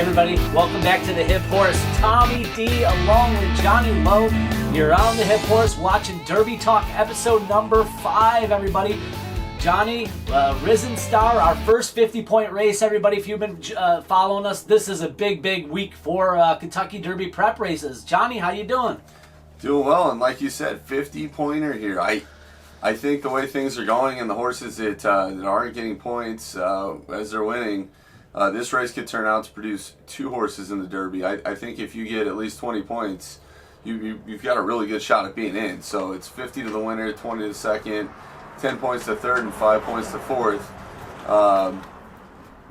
everybody, welcome back to the Hip Horse. Tommy D along with Johnny Lowe. You're on the Hip Horse watching Derby Talk episode number 5, everybody. Johnny, Risen Star, our first 50-point race, everybody. If you've been following us, this is a big week for Kentucky Derby prep races. Johnny, how you doing? Doing well, and like you said, 50-pointer here. I think the way things are going and the horses that aren't getting points as they're winning, this race could turn out to produce 2 horses in the Derby. I think if you get at least 20 points, you've got a really good shot at being in. So it's 50 to the winner, 20 to the second, 10 points to third, and 5 points to fourth.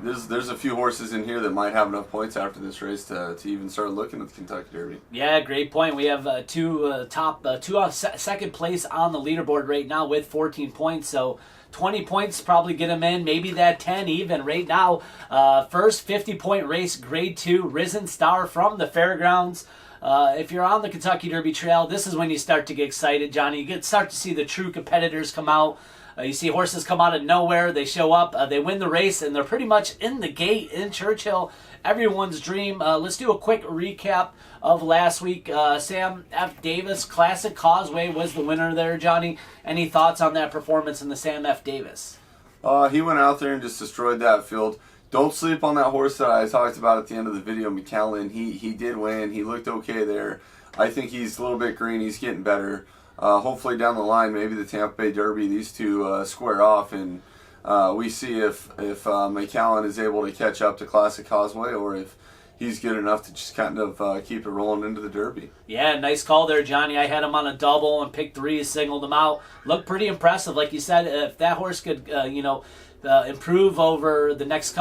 There's a few horses in here that might have enough points after this race to even start looking at the Kentucky Derby. Yeah, great point. We have two on second place on the leaderboard right now with 14 points. So 20 points probably get them in, maybe that 10 even right now. First 50-point race, Grade 2, Risen Star from the Fairgrounds. If you're on the Kentucky Derby Trail, this is when you start to get excited, Johnny. You start to see the true competitors come out. You see horses come out of nowhere. They show up. They win the race, and they're pretty much in the gate in Churchill. Everyone's dream. Let's do a quick recap of last week. Sam F. Davis, Classic Causeway, was the winner there, Johnny. Any thoughts on that performance in the Sam F. Davis? He went out there and just destroyed that field. Don't sleep on that horse that I talked about at the end of the video, McAllen. He did win. He looked okay there. I think he's a little bit green. He's getting better. Hopefully down the line, maybe the Tampa Bay Derby, these two square off, and we see if McAllen is able to catch up to Classic Causeway, or if he's good enough to just kind of keep it rolling into the Derby. Yeah, nice call there, Johnny. I had him on a double and picked 3, singled him out. Looked pretty impressive. Like you said, if that horse could, improve over the next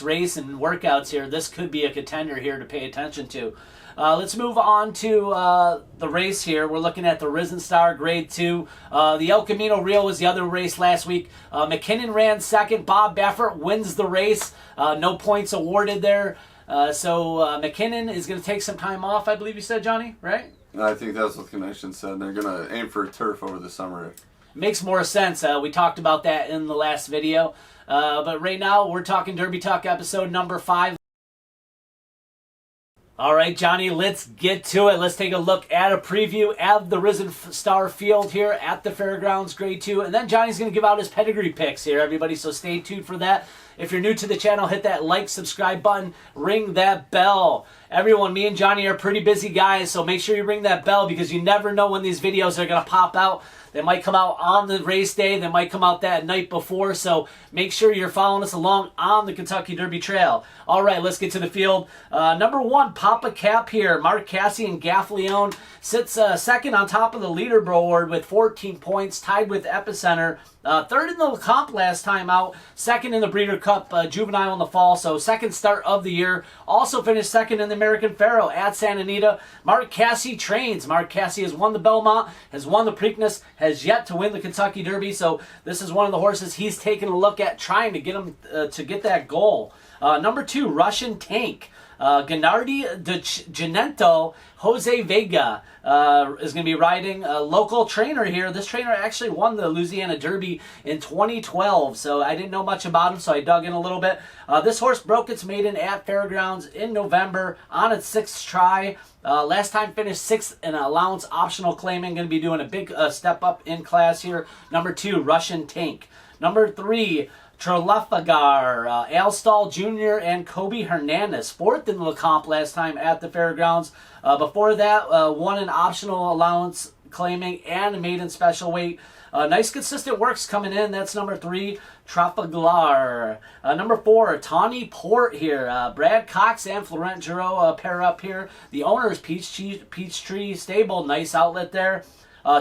race and workouts here, this could be a contender here to pay attention to. Let's move on to the race here. We're looking at the Risen Star Grade 2. The El Camino Real was the other race last week. McKinnon ran second. Bob Baffert wins the race. No points awarded there. So McKinnon is going to take some time off, I believe you said, Johnny, right? I think that's what the connection said. They're going to aim for turf over the summer. Makes more sense. We talked about that in the last video. But right now, we're talking Derby Talk episode number 5. All right, Johnny, let's get to it. Let's take a look at a preview of the Risen Star field here at the Fairgrounds Grade 2. And then Johnny's going to give out his pedigree picks here, everybody, so stay tuned for that. If you're new to the channel, hit that like, subscribe button, ring that bell. Everyone, me and Johnny are pretty busy guys, so make sure you ring that bell because you never know when these videos are going to pop out. They might come out on the race day. They might come out that night before. So make sure you're following us along on the Kentucky Derby Trail. All right, let's get to the field. Number 1, Papa Cap here. Mark Casse and Gaff Leone sits second on top of the leaderboard with 14 points, tied with Epicenter. Third in the comp last time out. Second in the Breeder Cup Juvenile in the fall. So second start of the year. Also finished second in the American Pharoah at Santa Anita. Mark Casse trains. Mark Casse has won the Belmont, has won the Preakness, has yet to win the Kentucky Derby. So this is one of the horses he's taking a look at, trying to get him to get that goal. Number 2, Russian Tank. Gennady de Genento, Jose Vega is going to be riding a local trainer here. This trainer actually won the Louisiana Derby in 2012, so I didn't know much about him, so I dug in a little bit. This horse broke its maiden at Fairgrounds in November on its 6th try. Last time finished 6th in an allowance optional claiming. Going to be doing a big step up in class here. Number 2, Russian Tank. Number 3, Trafalgar, Alstall Jr. and Kobe Hernandez. 4th in the comp last time at the Fairgrounds. Before that, won an optional allowance claiming and a maiden special weight. Nice consistent works coming in. That's number 3, Trafalgar. Number 4, Tawny Port here. Brad Cox and Florent Giroux pair up here. The owner's Peachtree Stable. Nice outlet there.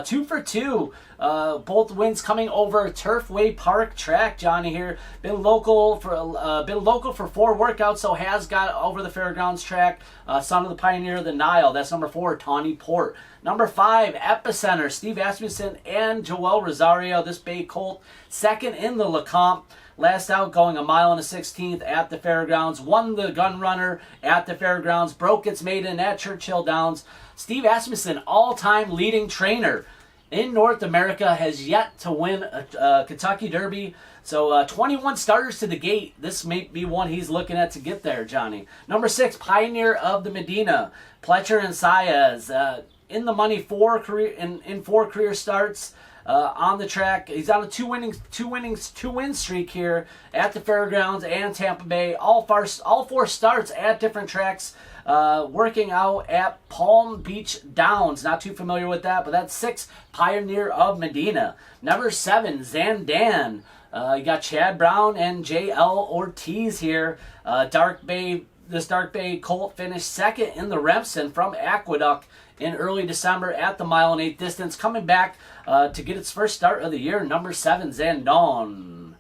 2 for 2. Both wins coming over Turfway Park track. Johnny here been local for 4 workouts, so has got over the Fairgrounds track. Son of the Pioneer of the Nile. That's number 4, Tawny Port. Number 5, Epicenter. Steve Asmussen and Joel Rosario. This bay colt second in the Lecomte. Last out going 1 mile and a 16th at the Fairgrounds. Won the Gun Runner at the Fairgrounds. Broke its maiden at Churchill Downs. Steve Asmussen, all-time leading trainer in North America has yet to win a Kentucky Derby. So 21 starters to the gate. This may be one he's looking at to get there, Johnny. Number 6, Pioneer of the Medina, Pletcher and Saez. In the money in 4 career starts on the track. He's on a two-win streak here at the Fairgrounds and Tampa Bay. All 4 starts at different tracks. Working out at Palm Beach Downs. Not too familiar with that, but that's 6, Pioneer of Medina. Number 7, Zandan. You got Chad Brown and J.L. Ortiz here. This Dark Bay Colt finished second in the Remsen from Aqueduct in early December at the 1 1/8 distance. Coming back to get its first start of the year. Number 7, Zandon.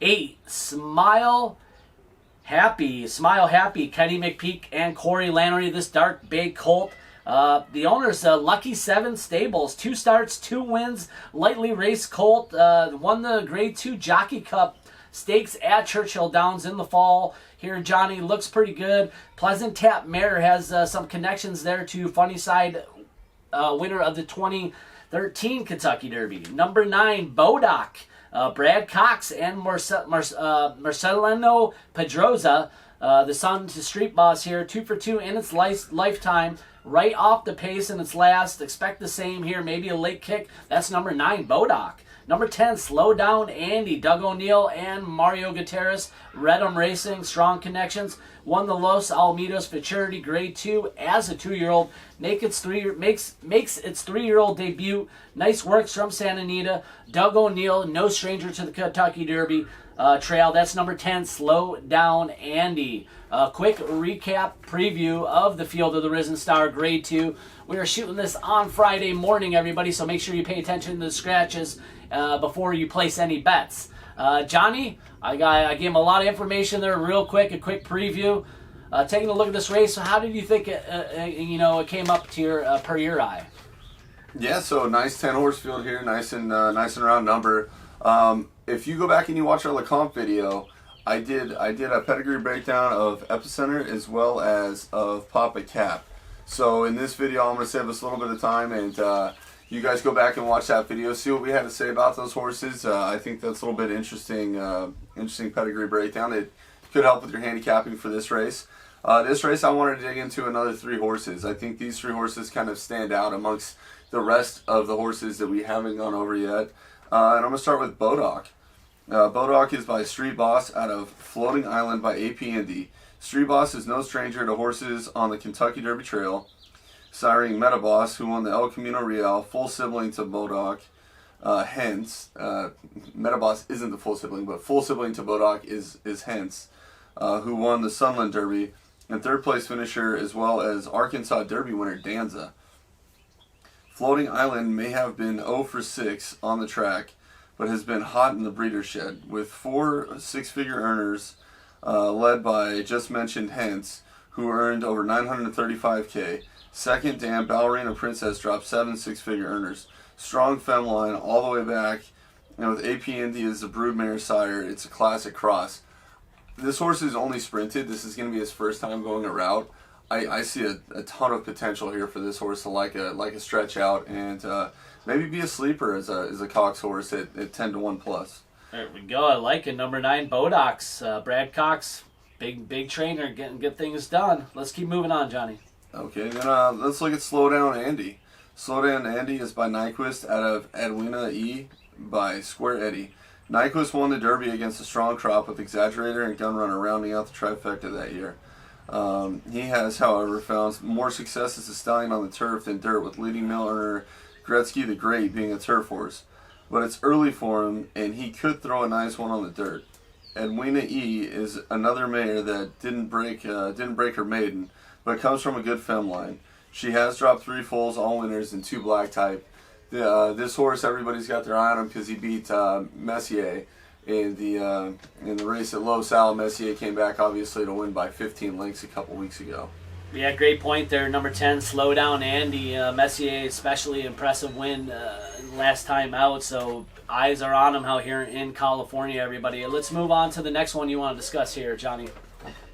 8, Smile Happy, Kenny McPeak and Corey Lannery, this Dark Bay Colt. The owner's Lucky 7 Stables, 2 starts, 2 wins, lightly raced colt. Won the Grade 2 Jockey Cup Stakes at Churchill Downs in the fall. Here, Johnny looks pretty good. Pleasant Tap Mare has some connections there to Funnyside, winner of the 2013 Kentucky Derby. Number 9, Bodock. Brad Cox and Marcelino Pedroza, the son to Street Boss here, 2 for 2 in its lifetime. Right off the pace in its last. Expect the same here, maybe a late kick. That's number 9, Bodock. Number 10, Slow Down Andy, Doug O'Neill and Mario Gutierrez. Redham Racing, strong connections. Won the Los Alamitos Futurity Grade 2 as a 2-year-old. Makes its 3-year-old debut. Nice works from Santa Anita. Doug O'Neill, no stranger to the Kentucky Derby trail. That's number 10, Slow Down Andy. Quick recap preview of the Field of the Risen Star Grade 2. We are shooting this on Friday morning, everybody, so make sure you pay attention to the scratches before you place any bets. Johnny, I gave him a lot of information there real quick, a quick preview. Taking a look at this race, how did you think it came up to your per your eye? Yeah, so nice 10-horse field here, nice and round number. If you go back and you watch our LeCompte video, I did a pedigree breakdown of Epicenter as well as of Papa Cap. So in this video, I'm going to save us a little bit of time, and you guys go back and watch that video, see what we had to say about those horses. I think that's a little bit interesting pedigree breakdown. It could help with your handicapping for this race. This race, I wanted to dig into another 3 horses. I think these 3 horses kind of stand out amongst the rest of the horses that we haven't gone over yet. And I'm going to start with Bodock. Bodock is by Street Boss out of Floating Island by AP Indy. Street Boss is no stranger to horses on the Kentucky Derby Trail, siring Metaboss, who won the El Camino Real, full sibling to Bodock. Hence, Metaboss isn't the full sibling, but full sibling to Bodock is Hence, who won the Sunland Derby, and 3rd place finisher, as well as Arkansas Derby winner Danza. Floating Island may have been 0 for 6 on the track, but has been hot in the breeder shed, with 4 6-figure earners led by just mentioned Hence, who earned over $935K. Second, Dan Ballerina Princess dropped 7 6-figure earners. Strong fem line all the way back, and with AP Indy as the broodmare sire, it's a classic cross. This horse is only sprinted. This is going to be his first time going a route. I see a ton of potential here for this horse to like a stretch out and maybe be a sleeper as a Cox horse at 10 to 1 plus. There we go. I like it. Number 9, Bodock's. Brad Cox, big trainer, getting good things done. Let's keep moving on, Johnny. Okay, then let's look at Slow Down Andy. Slow Down Andy is by Nyquist out of Edwina E by Square Eddie. Nyquist won the Derby against a strong crop with Exaggerator and Gunrunner rounding out the trifecta that year. He has, however, found more success as a stallion on the turf than dirt, with leading male earner Gretzky the Great being a turf horse. But it's early for him, and he could throw a nice one on the dirt. Edwina E is another mare that didn't break her maiden, but comes from a good fem line. She has dropped 3 foals, all winners, and 2 black type. This horse, everybody's got their eye on him because he beat Messier in the race at Lowe. Sal Messier came back, obviously, to win by 15 lengths a couple weeks ago. Yeah, great point there. Number 10, Slow Down Andy. Messier, especially impressive win last time out, so eyes are on him out here in California, everybody. Let's move on to the next one you want to discuss here, Johnny.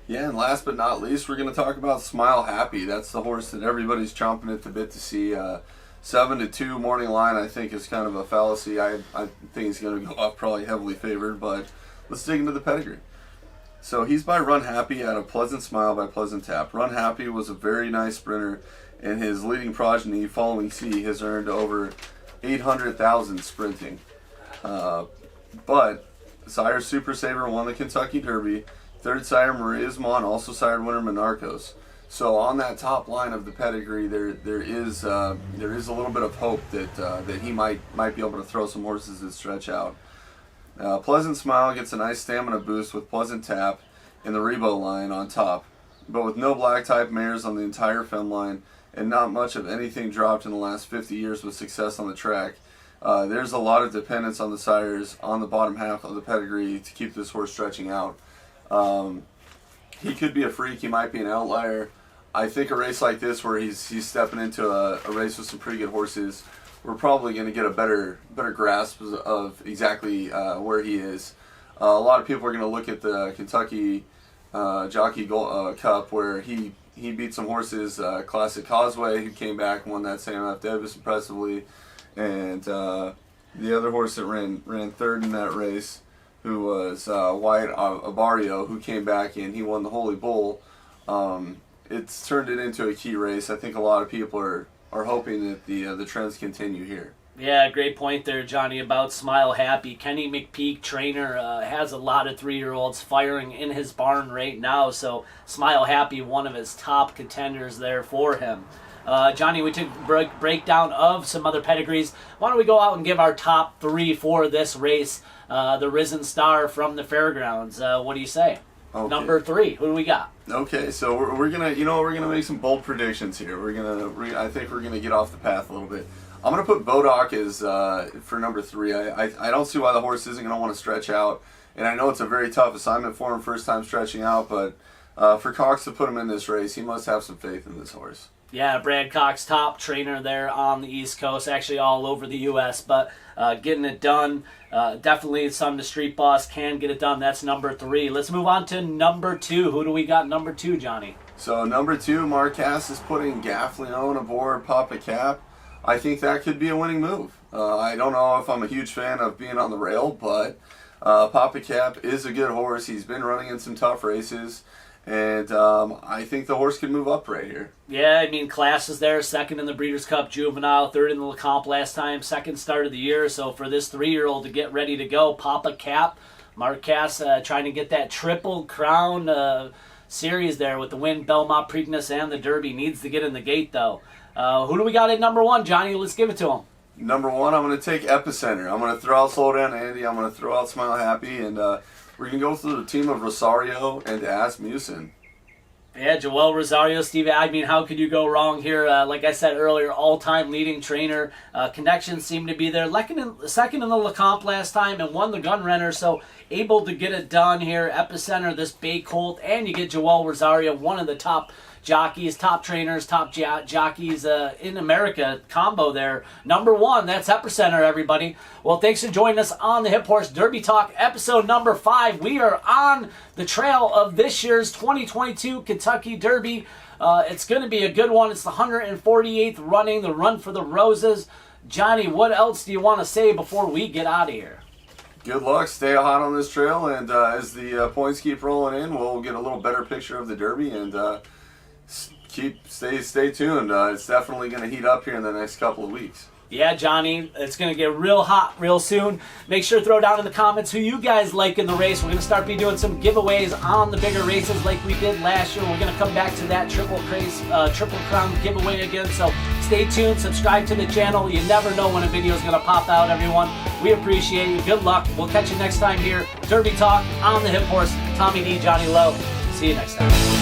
Yeah, and last but not least, we're going to talk about Smile Happy. That's the horse that everybody's chomping at the bit to see. 7-2 morning line, I think, is kind of a fallacy. I think he's going to go off probably heavily favored, but let's dig into the pedigree. So he's by Run Happy at a Pleasant Smile by Pleasant Tap. Run Happy was a very nice sprinter, and his leading progeny, Following C, has earned over 800,000 sprinting. But sire Super Saver won the Kentucky Derby. Third sire Maria's Mon also sired winner Monarchos. So on that top line of the pedigree, there is a little bit of hope that he might be able to throw some horses that stretch out. Pleasant Smile gets a nice stamina boost with Pleasant Tap in the Rebo line on top, but with no black type mares on the entire fem line and not much of anything dropped in the last 50 years with success on the track. There's a lot of dependence on the sires on the bottom half of the pedigree to keep this horse stretching out. He could be a freak. He might be an outlier. I think a race like this where he's stepping into a race with some pretty good horses, we're probably going to get a better grasp of exactly where he is. A lot of people are going to look at the Kentucky Jockey Cup where he beat some horses, Classic Causeway, who came back and won that Sam F. Davis impressively, and the other horse that ran third in that race, who was Wyatt Abario, who came back and he won the Holy Bull. It's turned it into a key race. I think a lot of people are hoping that the trends continue here. Yeah, great point there, Johnny, about Smile Happy. Kenny McPeak, trainer, has a lot of 3-year-olds firing in his barn right now, so Smile Happy, one of his top contenders there for him. Johnny, we took a breakdown of some other pedigrees. Why don't we go out and give our top 3 for this race, the Risen Star from the Fairgrounds. What do you say? Okay. Number 3, who do we got? Okay, so we're gonna make some bold predictions here. I think we're gonna get off the path a little bit. I'm gonna put Bodock as for number 3. I don't see why the horse isn't gonna want to stretch out, and I know it's a very tough assignment for him, first time stretching out. But for Cox to put him in this race, he must have some faith in this horse. Yeah, Brad Cox, top trainer there on the East Coast, actually all over the U.S., but getting it done. Definitely some the street boss can get it done. That's number 3. Let's move on to number 2. Who do we got number 2, Johnny? So number 2, Marquez is putting Gaff Leone aboard Papa Cap. I think that could be a winning move. I don't know if I'm a huge fan of being on the rail, but Papa Cap is a good horse. He's been running in some tough races. And I think the horse can move up right here. Yeah, I mean, class is there. Second in the Breeders' Cup Juvenile, third in the LeComp last time, second start of the year. So for this 3-year-old to get ready to go, Papa Cap, Marquez trying to get that Triple Crown series there with the win, Belmont, Preakness, and the Derby. Needs to get in the gate, though. Who do we got at number 1, Johnny? Let's give it to him. Number 1, I'm going to take Epicenter. I'm going to throw out Slow Down Andy. I'm going to throw out Smile Happy. And we're going to go through the team of Rosario and Asmussen. Yeah, Joel Rosario, Steve. I mean, how could you go wrong here? Like I said earlier, all-time leading trainer. Connections seem to be there. Second in the LeComp last time and won the Gun Runner, so able to get it done here. Epicenter, this Bay Colt, and you get Joel Rosario, one of the top jockeys, top trainers, top jockeys in America combo there. Number 1, that's Epicenter, everybody. Well, thanks for joining us on the Hip Horse Derby Talk, episode number 5. We are on the trail of this year's 2022 Kentucky Derby. It's going to be a good one. It's the 148th running, the Run for the Roses. Johnny, what else do you want to say before we get out of here? Good luck. Stay hot on this trail, and as the points keep rolling in, we'll get a little better picture of the Derby, and stay tuned. It's definitely going to heat up here in the next couple of weeks. Yeah, Johnny, it's going to get real hot real soon. Make sure to throw down in the comments who you guys like in the race. We're going to start doing some giveaways on the bigger races like we did last year. We're going to come back to that Triple Crown giveaway again. So stay tuned, subscribe to the channel. You never know when a video is going to pop out, everyone. We appreciate you. Good luck. We'll catch you next time here. Derby Talk on the Hip Horse. Tommy D, Johnny Lowe. See you next time.